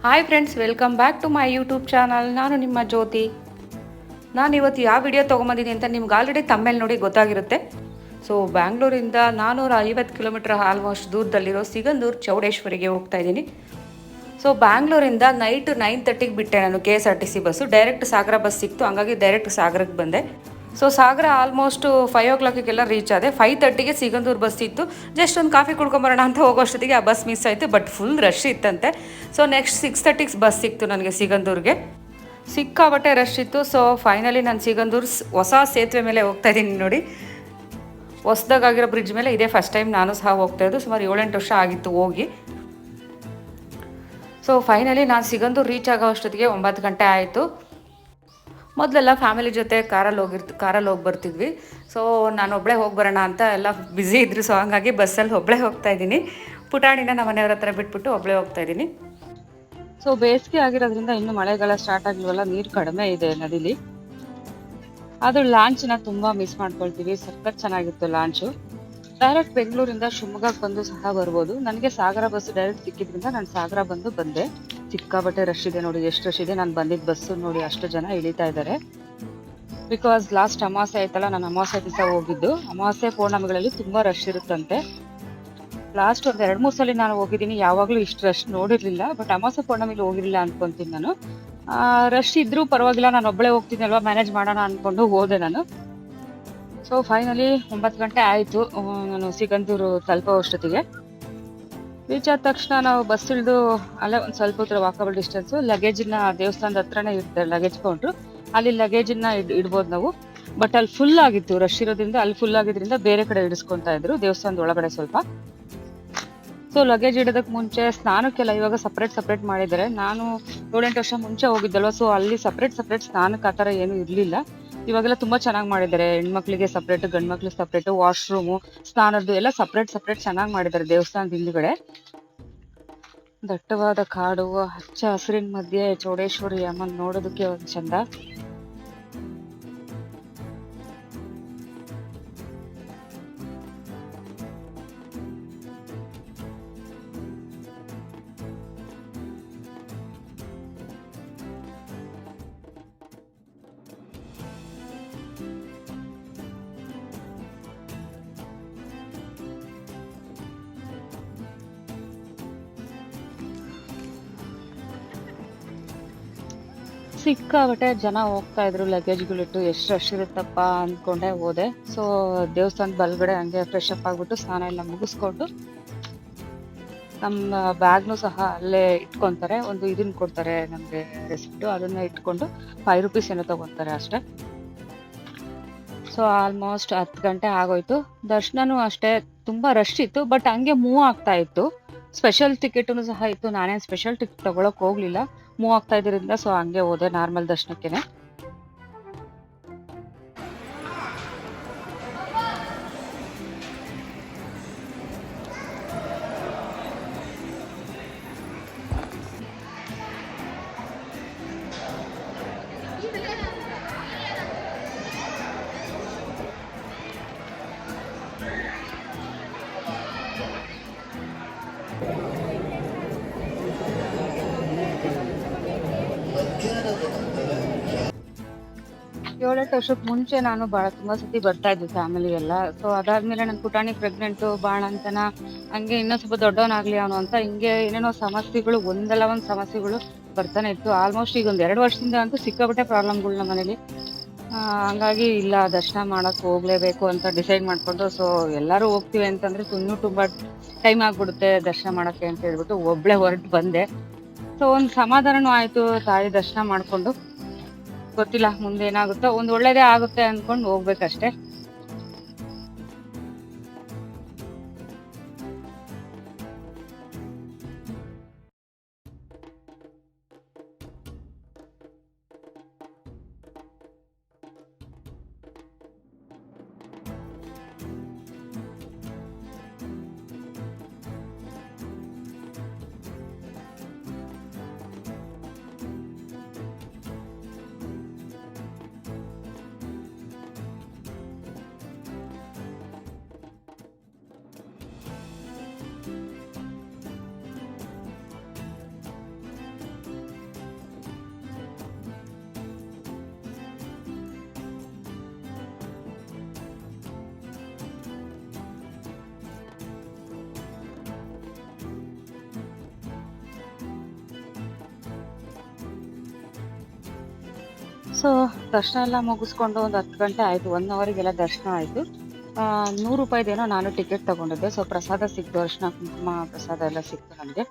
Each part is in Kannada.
Hi friends, welcome back to my YouTube channel. ನಾನು ನಿಮ್ಮ ಜ್ಯೋತಿ. ನಾನು ಇವತ್ತು ಯಾವ ವಿಡಿಯೋ ತೊಗೊಂಬಂದಿದ್ದೀನಿ ಅಂತ ನಿಮ್ಗೆ ಆಲ್ರೆಡಿ ತಮ್ಮೇಲೆ ನೋಡಿ ಗೊತ್ತಾಗಿರುತ್ತೆ. ಸೊ ಬ್ಯಾಂಗ್ಳೂರಿಂದ 450 ಕಿಲೋಮೀಟರ್ ಆಲ್ಮೋಸ್ಟ್ ದೂರದಲ್ಲಿರೋ ಸಿಗಂದೂರು ಚೌಡೇಶ್ವರಿಗೆ ಹೋಗ್ತಾ ಇದ್ದೀನಿ. ಸೊ ಬ್ಯಾಂಗ್ಳೂರಿಂದ ನೈಟ್ 9:30ಗೆ ಬಿಟ್ಟೆ ನಾನು KSRTC ಬಸ್ಸು. ಡೈರೆಕ್ಟ್ ಸಾಗರ ಬಸ್ ಸಿಕ್ತು, ಹಂಗಾಗಿ ಡೈರೆಕ್ಟ್ ಸಾಗರಕ್ಕೆ ಬಂದೆ. ಸೊ ಸಾಗರ ಆಲ್ಮೋಸ್ಟ್ 5 o'clockಗೆಲ್ಲ ರೀಚ್ ಆದೆ. 5:30ಗೆ ಸಿಗಂದೂರು ಬಸ್ ಇತ್ತು. ಜಸ್ಟ್ ಒಂದು ಕಾಫಿ ಕುಡ್ಕೊಂಬರೋಣ ಅಂತ ಹೋಗೋಷ್ಟೊತ್ತಿಗೆ ಆ ಬಸ್ ಮಿಸ್ ಆಯಿತು. ಬಟ್ ಫುಲ್ ರಶ್ ಇತ್ತಂತೆ. ಸೊ ನೆಕ್ಸ್ಟ್ 6:30ಗೆ ಬಸ್ ಸಿಕ್ತು ನನಗೆ ಸಿಗಂದೂರಿಗೆ. ಸಿಕ್ಕಾಬಟ್ಟೆ ರಶ್ ಇತ್ತು. ಸೊ ಫೈನಲಿ ನಾನು ಸಿಗಂದೂರು ಹೊಸ ಸೇತುವೆ ಮೇಲೆ ಹೋಗ್ತಾ ಇದ್ದೀನಿ ನೋಡಿ. ಹೊಸದಾಗಿರೋ ಬ್ರಿಡ್ಜ್ ಮೇಲೆ ಇದೇ ಫಸ್ಟ್ ಟೈಮ್ ನಾನು ಸಹ ಹೋಗ್ತಾಯಿದ್ದು. ಸುಮಾರು 7-8 ವರ್ಷ ಆಗಿತ್ತು ಹೋಗಿ. ಸೊ ಫೈನಲಿ ನಾನು ಸಿಗಂದೂರು ರೀಚ್ ಆಗೋ ಅಷ್ಟೊತ್ತಿಗೆ 9 ಗಂಟೆ ಆಯಿತು. ಮೊದಲೆಲ್ಲ ಫ್ಯಾಮಿಲಿ ಜೊತೆ ಕಾರಲ್ಲಿ ಹೋಗಿ ಬರ್ತಿದ್ವಿ. ಸೊ ನಾನು ಒಬ್ಬಳೇ ಹೋಗಿ ಬರೋಣ ಅಂತ ಎಲ್ಲ ಬ್ಯುಸಿ ಇದ್ರು. ಸೊ ಹಂಗಾಗಿ ಬಸ್ಸಲ್ಲಿ ಒಬ್ಬಳೇ ಹೋಗ್ತಾ ಇದ್ದೀನಿ. ಪುಟಾಣಿನ ನಮ್ಮ ಮನೆಯವ್ರ ಹತ್ರ ಬಿಟ್ಬಿಟ್ಟು ಒಬ್ಬಳೇ ಹೋಗ್ತಾ ಇದ್ದೀನಿ. ಸೊ ಬೇಸಿಗೆ ಆಗಿರೋದ್ರಿಂದ ಇನ್ನು ಮಳೆಗಾಲ ಸ್ಟಾರ್ಟ್ ಆಗಿಲ್ವಲ್ಲ, ನೀರು ಕಡಿಮೆ ಇದೆ ನದಿಲಿ. ಅದು ಲಾಂಚ್ನ ತುಂಬ ಮಿಸ್ ಮಾಡ್ಕೊಳ್ತೀವಿ. ಸಖತ್ ಚೆನ್ನಾಗಿತ್ತು ಲಾಂಚು. ಡೈರೆಕ್ಟ್ ಬೆಂಗಳೂರಿಂದ ಶಿವಮೊಗ್ಗಕ್ಕೆ ಬಂದು ಸಹ ಬರ್ಬೋದು. ನನಗೆ ಸಾಗರ ಬಸ್ಸು ಡೈರೆಕ್ಟ್ ಸಿಕ್ಕಿದ್ರಿಂದ ನಾನು ಸಾಗರ ಬಂದೆ. ಸಿಕ್ಕಾಬಟ್ಟೆ ರಶ್ ಇದೆ ನೋಡಿ, ಎಷ್ಟು ರಶ್ ಇದೆ. ನಾನು ಬಂದಿದ್ದ ಬಸ್ಸು ನೋಡಿ ಅಷ್ಟು ಜನ ಇಳಿತಾ ಇದ್ದಾರೆ. ಬಿಕಾಸ್ ಲಾಸ್ಟ್ ಅಮಾವಾಸ್ಯೆ ಆಯ್ತಲ್ಲ, ನಾನು ಅಮಾವಾಸ್ಯೆ ದಿವಸ ಹೋಗಿದ್ದು. ಅಮಾವಾಸ್ಯೆ ಪೌರ್ಣಮಿಗಳಲ್ಲಿ ತುಂಬ ರಶ್ ಇರುತ್ತಂತೆ. ಲಾಸ್ಟ್ ಒಂದು 2-3 ಸಲ ನಾನು ಹೋಗಿದ್ದೀನಿ, ಯಾವಾಗಲೂ ಇಷ್ಟು ರಶ್ ನೋಡಿರಲಿಲ್ಲ. ಬಟ್ ಅಮಾವಾಸ್ಯೆ ಪೌರ್ಣಮಿಲಿ ಹೋಗಿರಲಿಲ್ಲ ಅಂದ್ಕೊತೀನಿ ನಾನು. ರಶ್ ಇದ್ರೂ ಪರವಾಗಿಲ್ಲ, ನಾನು ಒಬ್ಬಳೇ ಹೋಗ್ತೀನಲ್ವ, ಮ್ಯಾನೇಜ್ ಮಾಡೋಣ ಅಂದ್ಕೊಂಡು ಹೋದೆ ನಾನು. ಸೊ ಫೈನಲಿ 9 ಗಂಟೆ ಆಯಿತು ನಾನು ಸಿಗಂದೂರು ತಲುಪೋ ಅಷ್ಟೊತ್ತಿಗೆ. ರೀಚ್ ಆದ ತಕ್ಷಣ ನಾವು ಬಸ್ ಇಳಿದು ಅಲ್ಲೇ ಒಂದು ಸ್ವಲ್ಪ ಹೊತ್ತು ವಾಕಬಲ್ ಡಿಸ್ಟೆನ್ಸು ಲಗೇಜನ್ನ ದೇವಸ್ಥಾನದ ಹತ್ರನೇ ಇರ್ತಾರೆ ಲಗೇಜ್ ಕೌಂಟ್ರು. ಅಲ್ಲಿ ಲಗೇಜನ್ನ ಇಡ್ಬೋದು ನಾವು. ಬಟ್ ಅಲ್ಲಿ ಫುಲ್ ಆಗಿತ್ತು, ರಶ್ ಇರೋದ್ರಿಂದ ಅಲ್ಲಿ ಫುಲ್ ಆಗಿದ್ರಿಂದ ಬೇರೆ ಕಡೆ ಇಡಿಸ್ಕೊತಾ ಇದ್ರು, ದೇವಸ್ಥಾನದ ಒಳಗಡೆ ಸ್ವಲ್ಪ. ಸೊ ಲಗೇಜ್ ಇಡೋದಕ್ಕೆ ಮುಂಚೆ ಸ್ನಾನಕ್ಕೆಲ್ಲ ಇವಾಗ ಸಪ್ರೇಟ್ ಮಾಡಿದ್ದಾರೆ. ನಾನು 7-8 ವರ್ಷ ಮುಂಚೆ ಹೋಗಿದ್ದಲ್ವ, ಸೊ ಅಲ್ಲಿ ಸಪ್ರೇಟ್ ಸ್ನಾನಕ್ಕೆ ಆ ಥರ ಏನೂ ಇರಲಿಲ್ಲ. ಇವಾಗೆಲ್ಲ ತುಂಬ ಚೆನ್ನಾಗಿ ಮಾಡಿದ್ದಾರೆ. ಹೆಣ್ಮಕ್ಳಿಗೆ ಸಪ್ರೇಟ್, ಗಂಡು ಮಕ್ಳಿಗೆ ಸಪ್ರೇಟು, ವಾಶ್ರೂಮು, ಸ್ನಾನದ್ದು ಎಲ್ಲ ಸಪ್ರೇಟ್ ಚೆನ್ನಾಗಿ ಮಾಡಿದ್ದಾರೆ ದೇವಸ್ಥಾನದ ಹಿಂದುಗಡೆ. ದಟ್ಟವಾದ ಕಾಡು, ಹಚ್ಚ ಹಸಿರಿನ ಮಧ್ಯೆ ಚೌಡೇಶ್ವರಿ ಅಮ್ಮನ ನೋಡೋದಕ್ಕೆ ಒಂದು ಚಂದ. ಸಿಕ್ಕಾಬಟ್ಟೆ ಜನ ಹೋಗ್ತಾ ಇದ್ರು ಲಗೇಜ್ಗಳಿಟ್ಟು. ಎಷ್ಟು ರಶ್ ಇರುತ್ತಪ್ಪ ಅಂದ್ಕೊಂಡೆ ಹೋದೆ. ಸೊ ದೇವಸ್ಥಾನದ ಬಲ್ಗಡೆ ಹಂಗೆ ಫ್ರೆಶ್ ಅಪ್ ಆಗಿಬಿಟ್ಟು ಸ್ನಾನ ಎಲ್ಲ ಮುಗಿಸ್ಕೊಂಡು ನಮ್ಮ ಬ್ಯಾಗ್ನು ಸಹ ಅಲ್ಲೇ ಇಟ್ಕೊತಾರೆ. ಒಂದು ಇದನ್ನ ಕೊಡ್ತಾರೆ ನಮಗೆ ರೆಸಿಪ್ಟು, ಅದನ್ನ ಇಟ್ಕೊಂಡು 5 ರೂಪೀಸ್ ಏನೋ ತಗೊತಾರೆ ಅಷ್ಟೇ. ಸೊ ಆಲ್ಮೋಸ್ಟ್ 10 ಗಂಟೆ ಆಗೋಯ್ತು. ದರ್ಶನನೂ ಅಷ್ಟೇ ತುಂಬ ರಶ್ ಇತ್ತು, ಬಟ್ ಹಂಗೆ ಮೂವ್ ಆಗ್ತಾ ಇತ್ತು. ಸ್ಪೆಷಲ್ ಟಿಕೆಟು ಸಹ ಇತ್ತು. ನಾನೇನು ಸ್ಪೆಷಲ್ ಟಿಕೆಟ್ ತಗೊಳಕ್ ಹೋಗ್ಲಿಲ್ಲ, ಮೂವ್ ಆಗ್ತಾ ಇದ್ರಿಂದ ಸೊ ಹಂಗೆ ಹೋದೆ ನಾರ್ಮಲ್ ದರ್ಶನಕ್ಕೇನೆ. ಏಳೆಂಟು ವರ್ಷಕ್ಕೆ ಮುಂಚೆ ನಾನು ತುಂಬ ಸತಿ ಬರ್ತಾ ಇದ್ದೆ ಫ್ಯಾಮಿಲಿ ಎಲ್ಲ. ಸೊ ಅದಾದ್ಮೇಲೆ ನನ್ನ ಪುಟಾಣಿ ಪ್ರೆಗ್ನೆಂಟು, ಬಾಣಂತನ, ಹಂಗೆ ಇನ್ನೂ ಸ್ವಲ್ಪ ದೊಡ್ಡವನಾಗ್ಲಿ ಅವನು ಅಂತ ಹಿಂಗೆ ಏನೇನೋ ಸಮಸ್ಯೆಗಳು, ಒಂದಲ್ಲ ಒಂದು ಸಮಸ್ಯೆಗಳು ಬರ್ತಾನೆ ಇತ್ತು. ಆಲ್ಮೋಸ್ಟ್ ಈಗ ಒಂದು 2 ವರ್ಷದಿಂದ ಅಂತೂ ಸಿಕ್ಕಾಬಟ್ಟೆ ಪ್ರಾಬ್ಲಮ್ಗಳು ನಮ್ಮ ಮನೇಲಿ. ಹಂಗಾಗಿ ಇಲ್ಲ, ದರ್ಶನ ಮಾಡೋಕ್ಕೆ ಹೋಗಲೇಬೇಕು ಅಂತ ಡಿಸೈಡ್ ಮಾಡಿಕೊಂಡು, ಸೊ ಎಲ್ಲರೂ ಹೋಗ್ತೀವಿ ಅಂತಂದರೆ ಇನ್ನೂ ತುಂಬ ಟೈಮ್ ಆಗಿಬಿಡುತ್ತೆ ದರ್ಶನ ಮಾಡೋಕ್ಕೆ ಅಂತ ಹೇಳ್ಬಿಟ್ಟು ಒಬ್ಬಳೇ ಹೊರಟು ಬಂದೆ. ಸೊ ಒಂದು ಸಮಾಧಾನವೂ ಆಯಿತು ತಾಯಿ ದರ್ಶನ ಮಾಡಿಕೊಂಡು. ಗೊತ್ತಿಲ್ಲ ಮುಂದೆ ಏನಾಗುತ್ತೋ, ಒಂದು ಒಳ್ಳೇದೇ ಆಗುತ್ತೆ ಅಂದ್ಕೊಂಡು ಹೋಗ್ಬೇಕಷ್ಟೆ. ಸೊ ದರ್ಶನ ಎಲ್ಲ ಮುಗಿಸ್ಕೊಂಡು ಒಂದು 10 ಗಂಟೆ ಆಯಿತು, 1 ಅವರಿಗೆಲ್ಲ ದರ್ಶನ ಆಯಿತು. 100 ರೂಪಾಯಿದೇನೋ ನಾನು ಟಿಕೆಟ್ ತೊಗೊಂಡಿದ್ದೆ. ಸೊ ಪ್ರಸಾದ ಸಿಕ್ತು, ಅರಿಶಿನ ಕುಂಕುಮ ಪ್ರಸಾದ ಎಲ್ಲ ಸಿಕ್ತು ನನಗೆ.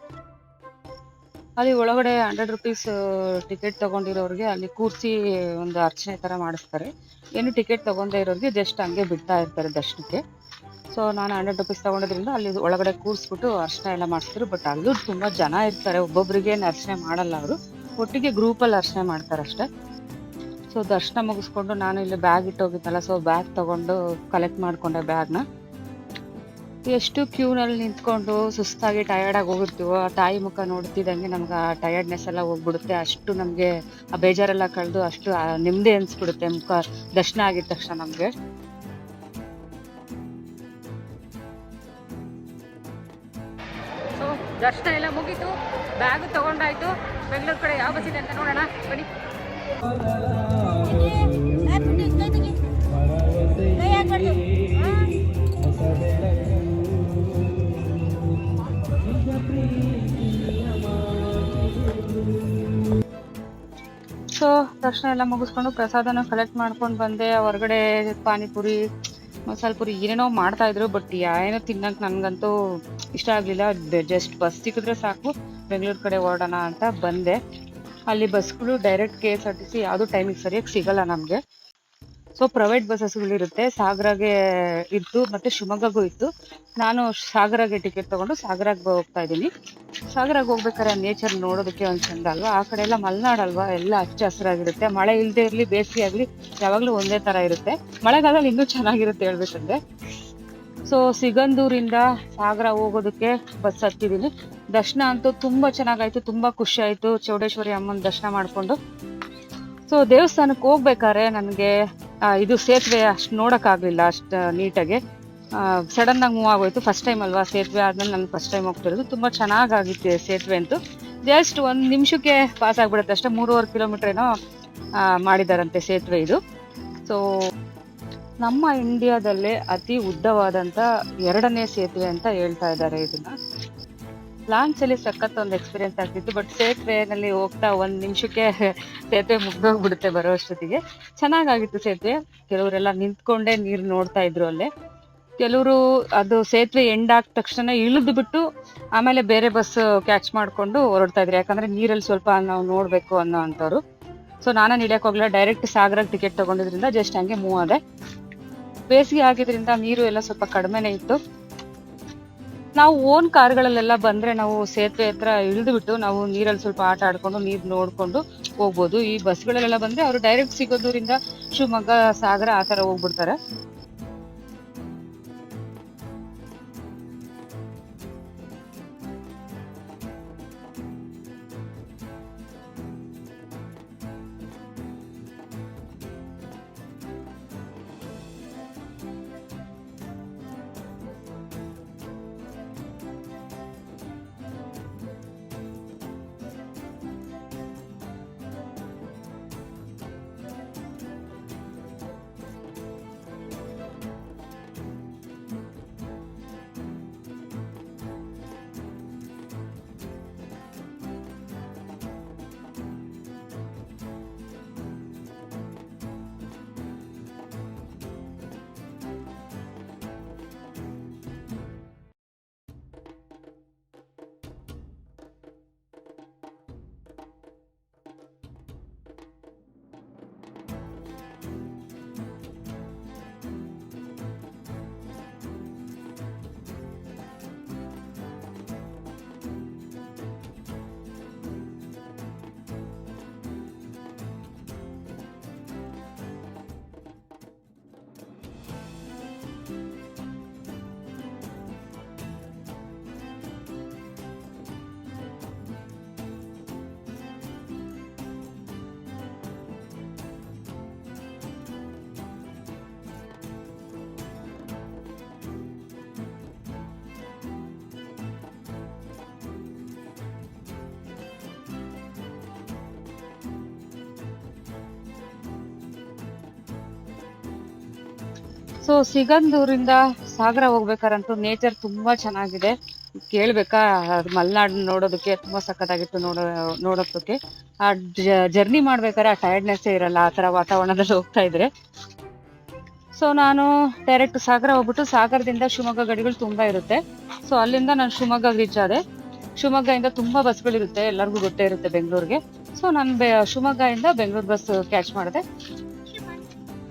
ಅಲ್ಲಿ ಒಳಗಡೆ 100 ರುಪೀಸ್ ಟಿಕೆಟ್ ತೊಗೊಂಡಿರೋರಿಗೆ ಅಲ್ಲಿ ಕೂರಿಸಿ ಒಂದು ಅರ್ಚನೆ ಥರ ಮಾಡಿಸ್ತಾರೆ. ಏನು ಟಿಕೆಟ್ ತೊಗೊಂಡೇ ಇರೋರಿಗೆ ಜಸ್ಟ್ ಹಂಗೆ ಬಿಡ್ತಾ ಇರ್ತಾರೆ ದರ್ಶನಕ್ಕೆ. ಸೊ ನಾನು 100 ರುಪೀಸ್ ತೊಗೊಂಡಿದ್ರಿಂದ ಅಲ್ಲಿ ಒಳಗಡೆ ಕೂರಿಸ್ಬಿಟ್ಟು ಅರ್ಚನೆ ಎಲ್ಲ ಮಾಡಿಸಿದ್ರು. ಬಟ್ ಅಲ್ಲೂ ತುಂಬ ಜನ ಇರ್ತಾರೆ, ಒಬ್ಬೊಬ್ರಿಗೆ ಅರ್ಚನೆ ಮಾಡಲ್ಲ ಅವರು, ಒಟ್ಟಿಗೆ ಗ್ರೂಪಲ್ಲಿ ಅರ್ಚನೆ ಮಾಡ್ತಾರಷ್ಟೇ. ಸೊ ದರ್ಶನ ಮುಗಿಸ್ಕೊಂಡು ನಾನು ಇಲ್ಲಿ ಬ್ಯಾಗ್ ಇಟ್ಟೋಗಿದ್ದಲ್ಲ, ಸೊ ಬ್ಯಾಗ್ ತೊಗೊಂಡು ಕಲೆಕ್ಟ್ ಮಾಡಿಕೊಂಡೆ ಬ್ಯಾಗ್ನ. ಎಷ್ಟು ಕ್ಯೂನಲ್ಲಿ ನಿಂತ್ಕೊಂಡು ಸುಸ್ತಾಗಿ ಟಯರ್ಡಾಗಿ ಹೋಗಿರ್ತೀವೋ, ಆ ತಾಯಿ ಮುಖ ನೋಡ್ತಿದ್ದಂಗೆ ನಮ್ಗೆ ಆ ಟಯರ್ಡ್ನೆಸ್ ಎಲ್ಲ ಹೋಗ್ಬಿಡುತ್ತೆ. ಅಷ್ಟು ನಮಗೆ ಆ ಬೇಜಾರೆಲ್ಲ ಕಳೆದು ಅಷ್ಟು ನೆಮ್ಮದಿ ಅನಿಸ್ಬಿಡುತ್ತೆ ಮುಖ ದರ್ಶನ ಆಗಿದ ತಕ್ಷಣ ನಮಗೆ. ಸೊ ದರ್ಶನ ಎಲ್ಲ ಮುಗೀತು, ಬ್ಯಾಗ್ ತೊಗೊಂಡಾಯ್ತು. ಬೆಂಗಳೂರು ಕಡೆ ಯಾವ ಬಸ್ ಇದೆ ಅಂತ ನೋಡೋಣ ಬನ್ನಿ. ಸೊ ದರ್ಶನ ಎಲ್ಲ ಮುಗಿಸ್ಕೊಂಡು ಪ್ರಸಾದನ ಕಲೆಕ್ಟ್ ಮಾಡ್ಕೊಂಡು ಬಂದೆ. ಹೊರಗಡೆ ಪಾನಿಪುರಿ, ಮಸಾಲೆ ಪುರಿ ಏನೇನೋ ಮಾಡ್ತಾ ಇದ್ರು, ಬಟ್ ಏನೋ ತಿನ್ನಕ್ಕೆ ನನಗಂತೂ ಇಷ್ಟ ಆಗಲಿಲ್ಲ. ಜಸ್ಟ್ ಬಸ್ ಸಿಕ್ಕಿದ್ರೆ ಸಾಕು ಬೆಂಗಳೂರು ಕಡೆ ಹೊರಡೋಣ ಅಂತ ಬಂದೆ. ಅಲ್ಲಿ ಬಸ್ಗಳು ಡೈರೆಕ್ಟ್ KSRTC ಯಾವುದೂ ಟೈಮಿಗೆ ಸರಿಯಾಗಿ ಸಿಗಲ್ಲ ನಮಗೆ. ಸೊ ಪ್ರೈವೇಟ್ ಬಸ್ಸಸ್ಗಳಿರುತ್ತೆ, ಸಾಗರಗೆ ಇತ್ತು ಮತ್ತು ಶಿವಮೊಗ್ಗಗೂ ಇತ್ತು. ನಾನು ಸಾಗರಗೆ ಟಿಕೆಟ್ ತೊಗೊಂಡು ಸಾಗರಕ್ಕೆ ಹೋಗ್ತಾ ಇದ್ದೀನಿ. ಸಾಗರಕ್ಕೆ ಹೋಗ್ಬೇಕಾದ್ರೆ ನೇಚರ್ ನೋಡೋದಕ್ಕೆ ಒಂದು ಚಂದ ಅಲ್ವಾ. ಆ ಕಡೆ ಎಲ್ಲ ಮಲೆನಾಡಲ್ವಾ, ಎಲ್ಲ ಹಚ್ಚ ಹಸಿರಾಗಿರುತ್ತೆ. ಮಳೆ ಇಲ್ಲದೆ ಇರಲಿ ಬೇಸಿಗೆ ಆಗಲಿ ಯಾವಾಗಲೂ ಒಂದೇ ಥರ ಇರುತ್ತೆ. ಮಳೆಗಾಲದಲ್ಲಿ ಇನ್ನೂ ಚೆನ್ನಾಗಿರುತ್ತೆ ಹೇಳ್ಬೇಕಂದ್ರೆ. ಸೊ ಸಿಗಂದೂರಿಂದ ಸಾಗರ ಹೋಗೋದಕ್ಕೆ ಬಸ್ ಹತ್ತಿದ್ದೀನಿ. ದರ್ಶನ ಅಂತೂ ತುಂಬ ಚೆನ್ನಾಗಾಯ್ತು, ತುಂಬ ಖುಷಿ ಆಯಿತು ಚೌಡೇಶ್ವರಿ ಅಮ್ಮನ ದರ್ಶನ ಮಾಡಿಕೊಂಡು. ಸೊ ದೇವಸ್ಥಾನಕ್ಕೆ ಹೋಗ್ಬೇಕಾದ್ರೆ ನನಗೆ ಇದು ಸೇತುವೆ ಅಷ್ಟು ನೋಡೋಕ್ಕಾಗಲಿಲ್ಲ ಅಷ್ಟು ನೀಟಾಗಿ. ಸಡನ್ನಾಗಿ ಮೂವ್ ಆಗೋಯ್ತು. ಫಸ್ಟ್ ಟೈಮ್ ಅಲ್ವಾ ಸೇತುವೆ ಆದ್ಮೇಲೆ ನಾನು ಫಸ್ಟ್ ಟೈಮ್ ಹೋಗ್ತಿರೋದು. ತುಂಬ ಚೆನ್ನಾಗಾಗಿತ್ತು ಸೇತುವೆ ಅಂತೂ. ಜಸ್ಟ್ 1 ನಿಮಿಷಕ್ಕೆ ಪಾಸ್ ಆಗಿಬಿಡುತ್ತೆ ಅಷ್ಟೇ. 3.5 ಕಿಲೋಮೀಟರ್ ಏನೋ ಮಾಡಿದಾರಂತೆ ಸೇತುವೆ ಇದು. ಸೊ ನಮ್ಮ ಇಂಡಿಯಾದಲ್ಲೇ ಅತಿ ಉದ್ದವಾದಂಥ 2ನೇ ಸೇತುವೆ ಅಂತ ಹೇಳ್ತಾ ಇದ್ದಾರೆ ಇದನ್ನ. ಲಾಂಚಲ್ಲಿ ಸಖತ್ ಒಂದು ಎಕ್ಸ್ಪೀರಿಯನ್ಸ್ ಆಗ್ತಿತ್ತು. ಬಟ್ ಸೇತುವೆನಲ್ಲಿ ಹೋಗ್ತಾ 1 ನಿಮಿಷಕ್ಕೆ ಸೇತುವೆ ಮುಗ್ದೋಗ್ಬಿಡುತ್ತೆ ಬರೋ ಅಷ್ಟೊತ್ತಿಗೆ. ಚೆನ್ನಾಗಾಗಿತ್ತು ಸೇತುವೆ. ಕೆಲವರೆಲ್ಲ ನಿಂತ್ಕೊಂಡೇ ನೀರು ನೋಡ್ತಾ ಇದ್ರು ಅಲ್ಲೇ. ಕೆಲವರು ಅದು ಸೇತುವೆ ಎಂಡ್ ಆದ ತಕ್ಷಣ ಇಳಿದು ಬಿಟ್ಟು ಆಮೇಲೆ ಬೇರೆ ಬಸ್ ಕ್ಯಾಚ್ ಮಾಡಿಕೊಂಡು ಹೊರಡ್ತಾ ಇದ್ರು, ಯಾಕಂದರೆ ನೀರಲ್ಲಿ ಸ್ವಲ್ಪ ನಾವು ನೋಡಬೇಕು ಅನ್ನೋ ಅಂಥವ್ರು. ಸೊ ನಾನೇ ಹಿಡಿಯೋಕೆ ಹೋಗಲಿಲ್ಲ, ಡೈರೆಕ್ಟ್ ಸಾಗರಕ್ಕೆ ಟಿಕೆಟ್ ತೊಗೊಂಡಿದ್ರಿಂದ ಜಸ್ಟ್ ಹಂಗೆ ಮೂವ್ ಆದೆ. ಬೇಸಿಗೆ ಆಗಿದ್ರಿಂದ ನೀರು ಎಲ್ಲ ಸ್ವಲ್ಪ ಕಡಿಮೆನೇ ಇತ್ತು. ನಾವು ಓನ್ ಕಾರ್ಗಳಲ್ಲೆಲ್ಲ ಬಂದರೆ ನಾವು ಸೇತುವೆ ಹತ್ರ ಇಳಿದು ಬಿಟ್ಟು ನಾವು ನೀರಲ್ಲಿ ಸ್ವಲ್ಪ ಆಟ ಆಡ್ಕೊಂಡು ನೀರು ನೋಡಿಕೊಂಡು ಹೋಗ್ಬೋದು. ಈ ಬಸ್ಗಳಲ್ಲೆಲ್ಲ ಬಂದರೆ ಅವರು ಡೈರೆಕ್ಟ್ ಸಿಗೋದೂರಿಂದ ಶಿವಮೊಗ್ಗ, ಸಾಗರ ಆ ಥರ ಹೋಗ್ಬಿಡ್ತಾರೆ. ಸೊ ಸಿಗಂದೂರಿಂದ ಸಾಗರ ಹೋಗ್ಬೇಕಾರಂತೂ ನೇಚರ್ ತುಂಬ ಚೆನ್ನಾಗಿದೆ. ಕೇಳಬೇಕಾ, ಅದು ಮಲೆನಾಡು ನೋಡೋದಕ್ಕೆ ತುಂಬ ಸಖತ್ತಾಗಿತ್ತು ನೋಡೋದಕ್ಕೆ. ಆ ಜರ್ನಿ ಮಾಡ್ಬೇಕಾದ್ರೆ ಆ ಟಯರ್ಡ್ನೆಸ್ಸೇ ಇರಲ್ಲ ಆ ಥರ ವಾತಾವರಣದಲ್ಲಿ ಹೋಗ್ತಾ ಇದ್ರೆ. ಸೊ ನಾನು ಡೈರೆಕ್ಟ್ ಸಾಗರ ಹೋಗ್ಬಿಟ್ಟು ಸಾಗರದಿಂದ ಶಿವಮೊಗ್ಗ ಗಡಿಗಳು ತುಂಬ ಇರುತ್ತೆ. ಸೊ ಅಲ್ಲಿಂದ ನಾನು ಶಿವಮೊಗ್ಗ ರೀಚ್ ಆದೆ. ಶಿವಮೊಗ್ಗದಿಂದ ತುಂಬ ಬಸ್ಗಳಿರುತ್ತೆ, ಎಲ್ಲರಿಗೂ ಗೊತ್ತೇ ಇರುತ್ತೆ ಬೆಂಗಳೂರಿಗೆ. ಸೊ ನಾನು ಶಿವಮೊಗ್ಗದಿಂದ ಬೆಂಗಳೂರು ಬಸ್ ಕ್ಯಾಚ್ ಮಾಡಿದೆ.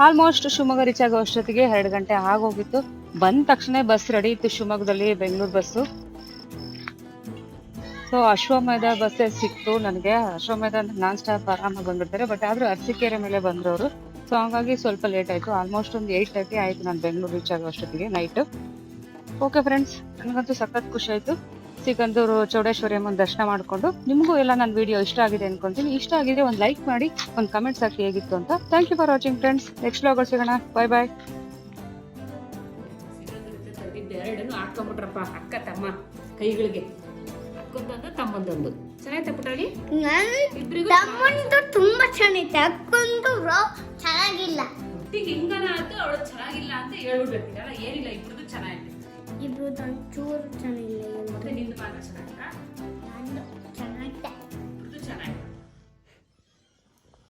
ಆಲ್ಮೋಸ್ಟ್ ಶಿವಮೊಗ್ಗ ರೀಚ್ ಆಗೋ ಅಷ್ಟೊತ್ತಿಗೆ 2 ಗಂಟೆ ಆಗೋಗಿತ್ತು. ಬಂದ ತಕ್ಷಣ ಬಸ್ ರೆಡಿ ಇತ್ತು ಶಿವಮೊಗ್ಗದಲ್ಲಿ, ಬೆಂಗಳೂರು ಬಸ್ಸು. ಸೊ ಅಶ್ವಮೇಧ ಬಸ್ಸೇ ಸಿಕ್ತು ನನಗೆ. ಅಶ್ವಮೇಧ ನಾನ್ ಸ್ಟಾಪ್ ಆರಾಮಾಗಿ ಬಂದ್ಬಿಡ್ತಾರೆ, ಬಟ್ ಆದರೂ ಅರಸೀಕೆರೆ ಮೇಲೆ ಬಂದವರು. ಸೊ ಹಾಗಾಗಿ ಸ್ವಲ್ಪ ಲೇಟ್ ಆಯಿತು. ಆಲ್ಮೋಸ್ಟ್ ಒಂದು 8:30 ಆಯಿತು ನಾನು ಬೆಂಗಳೂರು ರೀಚ್ ಆಗೋ ಅಷ್ಟೊತ್ತಿಗೆ ನೈಟು. ಓಕೆ ಫ್ರೆಂಡ್ಸ್, ನನಗಂತೂ ಸಖತ್ ಖುಷಿ ಆಯಿತು. ಸಿಗಂದೂರು ಚೌಡೇಶ್ವರಿ ಅಮ್ಮನ ದರ್ಶನ ಮಾಡಿಕೊಂಡು. ನಿಮಗೂ ಎಲ್ಲ ನನ್ನ ವಿಡಿಯೋ ಇಷ್ಟ ಆಗಿದೆ ಅನ್ಕೊಂತೀನಿ. ಇಷ್ಟ ಆಗಿದ್ರೆ ಒಂದು ಲೈಕ್ ಮಾಡಿ, ಒಂದು ಕಮೆಂಟ್ಸ್ ಹಾಕಿ ಹೇಗಿತ್ತು ಅಂತ. Thank you for watching friends. Next ವ್ಲಾಗಲ್ಲಿ ಸಿಗೋಣ. ಬಾಯ್ ಬಾಯ್. ಎರಡನ್ನು ಹಾಕೊಂಡ್ಬಿಟ್ರಪ್ಪ ಅಕ್ಕ ತಮ್ಮ ಕೈಗಳಿಗೆ. ಅಕ್ಕೊಂದೊಂದು ತಮ್ಮಂದೊಂದು ಚೆನ್ನಾಯ್ತಾ ಪುಟಾಣಿ? ತಮ್ಮಂದು ತುಂಬಾ ಚೆನ್ನಾಗಿತ್ತು, ಅಕ್ಕೊಂದು ಚೆನ್ನಾಗಿಲ್ಲ. ಹಿಂಗನ ಆಯ್ತು, ಅವಳು ಚೆನ್ನಾಗಿಲ್ಲ ಅಂತ ಹೇಳ್ಬಿಟ್ಟಿರ್ತೀರಲ್ಲ, ಏನಿಲ್ಲ ಇಬ್ರದ್ದು ಚೆನ್ನಾಗಿದೆ. ಇಬ್ರದ್ದು ಒಂಚೂರು ಚೆನ್ನಾಗಿಲ್ಲ. ನಿಂದು ಮಾತ್ರ ಚೆನ್ನಾಗಿಲ್ಲ, ಚೆನ್ನಾಗಿದೆ. ಚೆನ್ನಾಗಿದೆ.